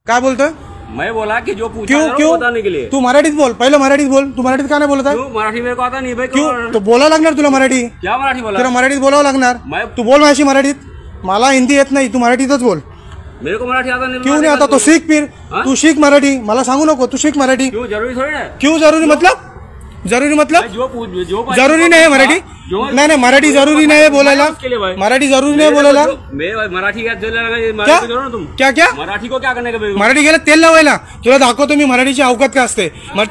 काय बोलतोय? मैं बोला कि जो पूछा क्यों बताने के लिए। तू मराठीत बोल, पहिलं मराठीत बोल। तू मराठीत का नाही बोलत आहे? मराठी मेरे को आता नहीं भाई। क्यों? तो बोलावं लागणार तुला मराठी। क्या मराठी बोला? तेरा मराठीत बोलावं लागणार। तू बोल माझ्याशी मराठीत। मला हिंदी येत नाही, तू मराठीतच बोल। मेरे को मराठी आता नहीं। क्यों नहीं आता? तो सीख फिर। तू सीख मराठी, मला सांगू नको। तू सीख मराठी। क्यों जरूरी थोड़ी है? क्यों जरूरी मतलब? जरूरी मतलब जो जरूरी नाही मराठी। नाही नाही मराठी जरूरी नाही बोलायला। मराठी जरूरी नाही बोलायला। मराठी क्या क्या मराठी को क्या करने का? मराठी गेलं तेल लावायला। तुला दाखवतो मी मराठीची अवकात काय असते।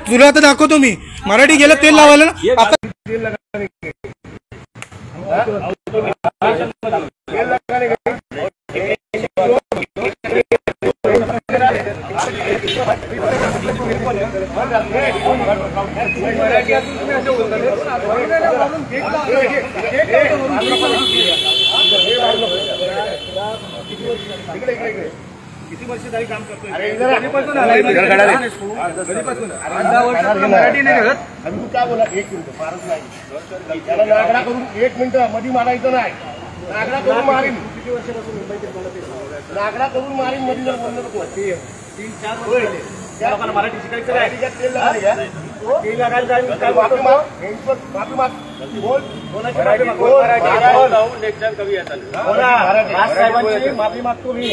तुला आता दाखवतो मी मराठी गेलं तेल लावायला ना। आता किती वर्ष झाली काम करतोय? मराठी नाही करत आणि तू काय बोला? एक मिनिट फारच नाही त्याला नागडा करून 1 मिनिट मध्ये मारायचं नाही। नागडा करून मारीन। किती वर्षापासून मुंबईत नागडा करून मारीन मध्ये जर बोललं नको। 3-4 वर्ष त्या लोकांना मराठी शिकायचं आहे। तेल लागायला जाईल। माफी माग बोल कभी ऐसा साहेबांची माफी मागतो मी।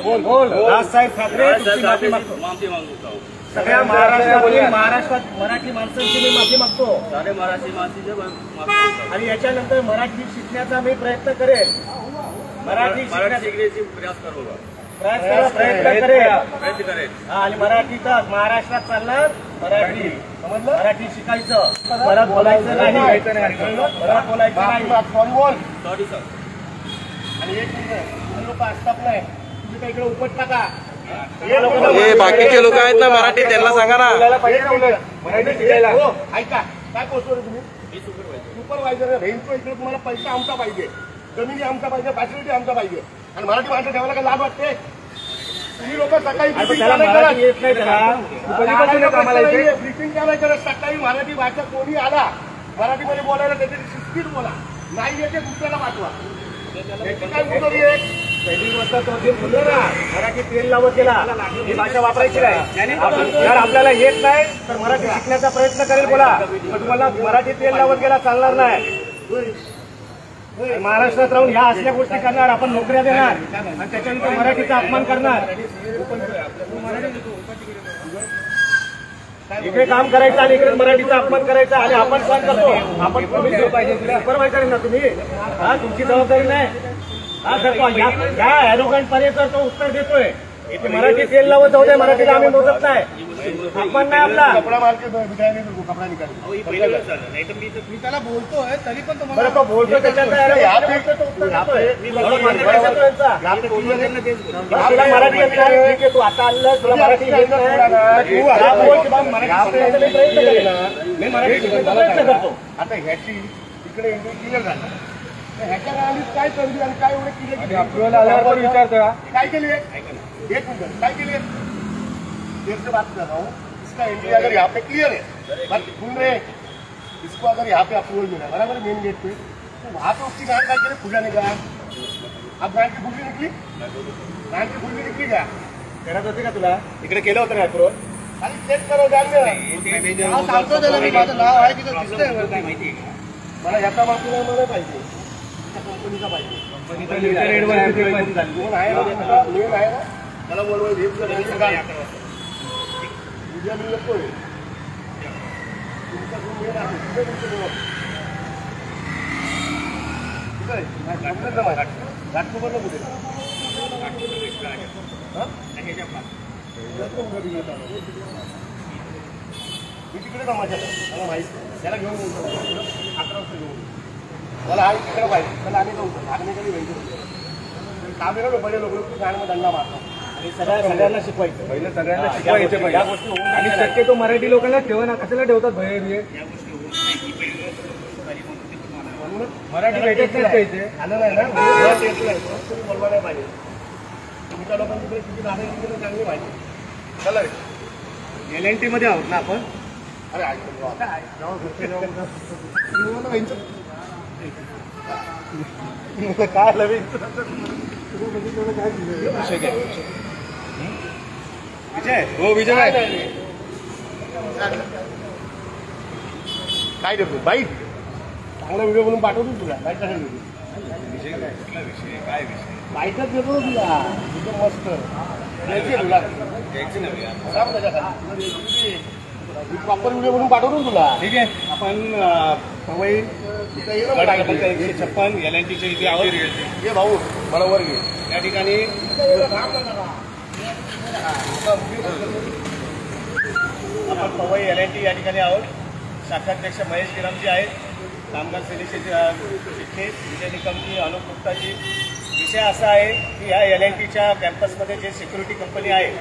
बोल राजसाहेब ठाकरे तुमची माफी मागतो। माफी मागता हूँ सगळ्या महाराष्ट्रात मराठी माणसांची मी माफी मागतो। सारे मराठी माणसाचे माफी मागतो आणि याच्यानंतर मराठी शिकण्याचा मी प्रयत्न करेल। मराठी शिकण्याची प्रयास करूंगा। प्रयत्न करेल आणि मराठीतच महाराष्ट्रात चालणार मराठी। समजलं? मराठी शिकायचं, परत बोलायचं नाही। परत बोलायचं नाही। बोल सॉरी सर। आणि एक मिनिट लोक असतात नाही तुम्ही त्या इकडे उपट टाका। हे बाकीचे लोक आहेत ना मराठी, त्यांना सांगा ना मराठी शिकायला। ऐका काय पोहोचतो तुम्ही? सुपरवायझर रेंजो इकडे तुम्हाला पैसा आमचा पाहिजे, जमिनी आमचा पाहिजे, फॅसिलिटी आमचा पाहिजे आणि मराठी माणसं ठेवायला काय लाभ वाटते? तुम्ही लोक सकाळी ब्रिफिंग काय नाही करत? सकाळी मराठी भाषा कोणी आला मराठीमध्ये बोलायला त्याची शिस्तीत बोला, नाही येते दुसऱ्याला पाठवा। त्याची काय मुदत आहे? पहिली गोष्ट तो जे बोललो ना मराठी तेल लावत गेला ही भाषा वापरायची नाही। जर आपल्याला येत नाही तर मराठी शिकण्याचा प्रयत्न करेल बोला, पण तुम्हाला मराठी तेल लावत गेला चालणार नाही। महाराष्ट्रात राहून ह्या असल्या गोष्टी करणार, आपण नोकऱ्या देणार आणि त्याच्यानंतर मराठीचा अपमान करणार। इकडे काम करायचं आणि इकडे मराठीचा अपमान करायचा आणि आपण सहन करतो। आपण सुपरवायझर ना तुम्ही, हा तुमची जबाबदारी नाही। हा करतो या ॲरोगंट पर्यंत तो उत्तर देतोय मराठी तेल लावत जाऊ दे, मराठीला आम्ही मोजत नाही, आपण नाही आपला कपडा मार्केट कपडा निकाल। मी त्याला बोलतोय तरी पण तुम्हाला तो बोलतोय त्याच्यात मराठी तू आता आलं तुला मराठी मी मराठी शिकण्याचा प्रयत्न करतो। आता ह्याची इकडे क्लिअर झालं, ह्याच्या गाडीत काय करली आणि काय एवढे क्लिअर अप्रुव्हल आल्यावर विचारतो काय केली? एक मिनट काय केली? देर से बात कर रहा हूँ। इसका एंट्री अगर यहाँ पे क्लियर है, बात सुन रहे, इसको अगर यहाँ पे अप्रूवल मिला बराबर मेन गेट पे, तो वहाँ पे उसकी गाड़ी क्या पूजा नहीं गया। अब गाड़ी की बुल्ली निकली, गाड़ी की बुल्ली निकली क्या करत होती का तुला? इकडे केलं होतं ना अप्रूवल? आणि चेक करो जाणं सांगतो त्याला मी, माझं नाव आहे तिथं दिसतंय माहिती। मला याचा बाजू नाही मला पाहिजे, कंपनीचा पाहिजे। मला बोलवाय उद्या मी येतोय तुमचा घाटकोपरला कुठे मी तिकडे ना माझ्या मला माहिती त्याला घेऊन 11 वाजता घेऊन मला आज तिकडे पाहिजे त्याला आम्ही जाऊ आग्नेकडे वेगळं काम आहे ना बडे लोक गाण्यामध्ये दंडा मारतात आणि सगळ्यांना शिकवायचं पहिलं, सगळ्यांना शिकवायचं या गोष्टी आणि शक्यतो मराठी लोकांना ठेवा ना, कशाला ठेवतात भय बिये मराठी भेटत नाही आलं नाही ना बोलवा नाही पाहिजे। तुमच्या लोकांकडे किती नागरिक चांगली पाहिजे। चला LNT मध्ये आहोत ना आपण? अरे काय लवे काय विजय हो विजय काय भाई नाही. काय देतो बाईट चांगला व्हिडिओ बनवून पाठवतो तुला बाईट कसा देतो बाईटच देतो तुला तुझं मस्त द्यायची तुला प्रॉपर व्हिडिओ बनवून पाठवतो तुला ठीक आहे. आपण पवई इथं ये ना मग गाडी बाईट. 156 LNTच्या इथे आहोत. ये भाऊ मला वर घे या ठिकाणी आपण पवई LNT या ठिकाणी आहोत. शाखाध्यक्ष महेश गिरामजी आहेत, कामगार सेनेचे चिठ्ठे विजय निकमजी, अनुप गुप्ताजी. विषय असा आहे की या LNTच्या कॅम्पसमध्ये जे सिक्युरिटी कंपनी आहे,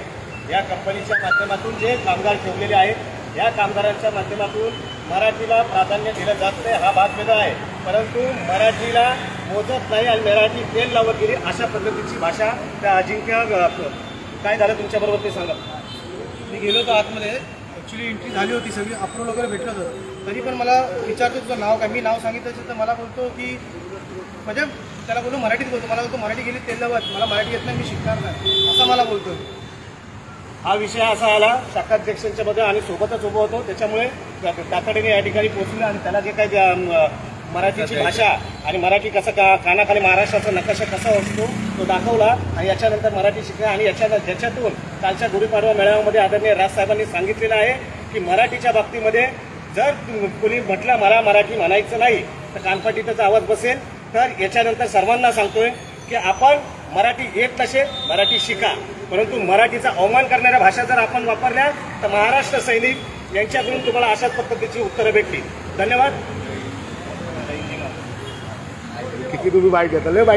या कंपनीच्या माध्यमातून जे कामगार ठेवलेले आहेत, या कामगारांच्या माध्यमातून मराठीला प्राधान्य दिलं जात नाही. हा भाग वेगळा आहे, परंतु मराठीला मोजत नाही आणि मराठी तेल लावत गेली अशा पद्धतीची भाषा त्या अजिंक्य. काय झालं तुमच्याबरोबर ते सांगा. मी गेलो होतो आतमध्ये, ॲक्च्युली एंट्री झाली होती, सगळी अप्रूव्ह वगैरे भेटलं होतं. तरी पण मला विचारतो तुझं नाव काय. मी नाव सांगितलं तर मला बोलतो की म्हणजे त्याला बोलतो मराठीत बोलतो. मला बोलतो मराठी गेली तेल लावत, मला मराठी येत नाही, मी शिकणार नाही असं मला बोलतो. हा विषय असा आला शाखाध्यक्षांच्या मध्ये आणि सोबतच उभं होतो, त्याच्यामुळे तातडीने या ठिकाणी पोहोचले आणि त्याला जे काही मराठीची भाषा आणि मराठी कसं कानाखाली महाराष्ट्राचा नकाशा कसा असतो तो दाखवला आणि याच्यानंतर मराठी शिकला. आणि ज्याच्यातून कालच्या गुढीपाडवा मेळाव्यामध्ये आदरणीय राजसाहेबांनी सांगितलेलं आहे की मराठीच्या बाबतीमध्ये जर कोणी म्हटलं मला मराठी म्हणायचं नाही तर कानफाटीतच आवाज बसेल. तर याच्यानंतर सर्वांना सांगतोय की आपण मराठी येत नसेल मराठी शिका, परंतु मराठीचा अवमान करणाऱ्या भाषा जर आपण वापरल्या तर महाराष्ट्र सैनिक यांच्याकडून तुम्हाला अशाच पद्धतीची उत्तरं भेटतील. धन्यवाद. किती तुम्ही बाईट घेता लय बाईट